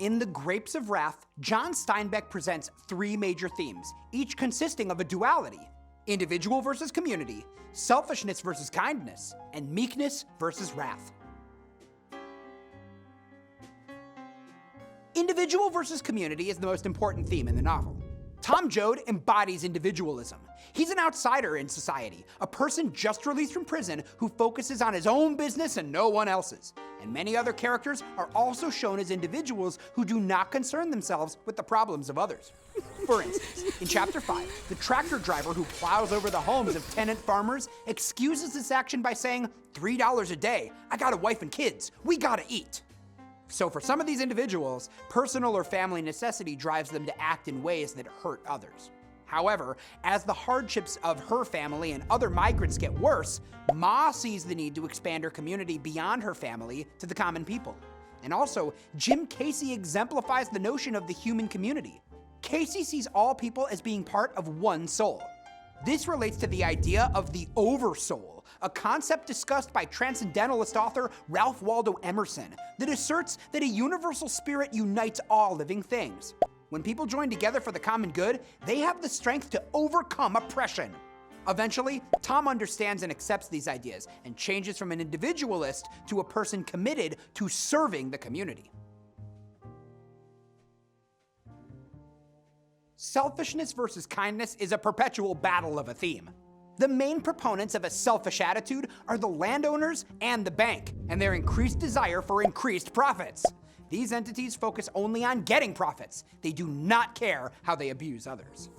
In The Grapes of Wrath, John Steinbeck presents three major themes, each consisting of a duality: individual versus community, selfishness versus kindness, and meekness versus wrath. Individual versus community is the most important theme in the novel. Tom Joad embodies individualism. He's an outsider in society, a person just released from prison who focuses on his own business and no one else's. And many other characters are also shown as individuals who do not concern themselves with the problems of others. For instance, in Chapter 5, the tractor driver who plows over the homes of tenant farmers excuses this action by saying, $3 a day, I got a wife and kids, we gotta eat. So for some of these individuals, personal or family necessity drives them to act in ways that hurt others. However, as the hardships of her family and other migrants get worse, Ma sees the need to expand her community beyond her family to the common people. And also, Jim Casey exemplifies the notion of the human community. Casey sees all people as being part of one soul. This relates to the idea of the oversoul, a concept discussed by transcendentalist author Ralph Waldo Emerson that asserts that a universal spirit unites all living things. When people join together for the common good, they have the strength to overcome oppression. Eventually, Tom understands and accepts these ideas and changes from an individualist to a person committed to serving the community. Selfishness versus kindness is a perpetual battle of a theme. The main proponents of a selfish attitude are the landowners and the bank, and their increased desire for increased profits. These entities focus only on getting profits. They do not care how they abuse others.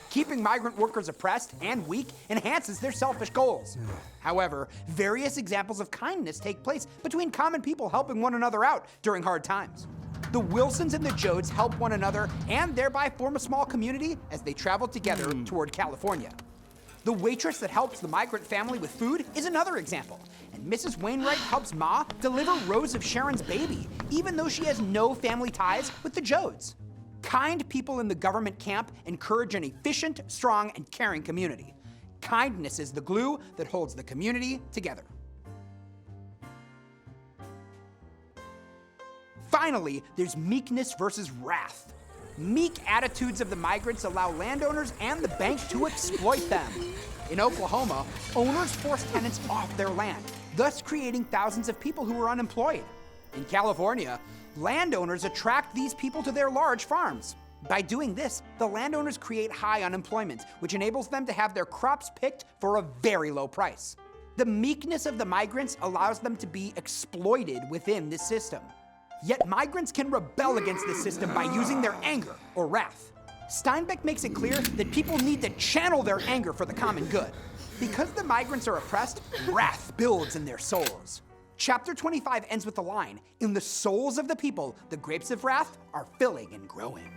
Keeping migrant workers oppressed and weak enhances their selfish goals. However, various examples of kindness take place between common people helping one another out during hard times. The Wilsons and the Joads help one another and thereby form a small community as they travel together toward California. The waitress that helps the migrant family with food is another example, and Mrs. Wainwright helps Ma deliver Rose of Sharon's baby, even though she has no family ties with the Joads. Kind people in the government camp encourage an efficient, strong, and caring community. Kindness is the glue that holds the community together. Finally, there's meekness versus wrath. Meek attitudes of the migrants allow landowners and the bank to exploit them. In Oklahoma, owners force tenants off their land, thus creating thousands of people who are unemployed. In California, landowners attract these people to their large farms. By doing this, the landowners create high unemployment, which enables them to have their crops picked for a very low price. The meekness of the migrants allows them to be exploited within this system. Yet migrants can rebel against this system by using their anger or wrath. Steinbeck makes it clear that people need to channel their anger for the common good. Because the migrants are oppressed, wrath builds in their souls. Chapter 25 ends with the line, "In the souls of the people, the grapes of wrath are filling and growing."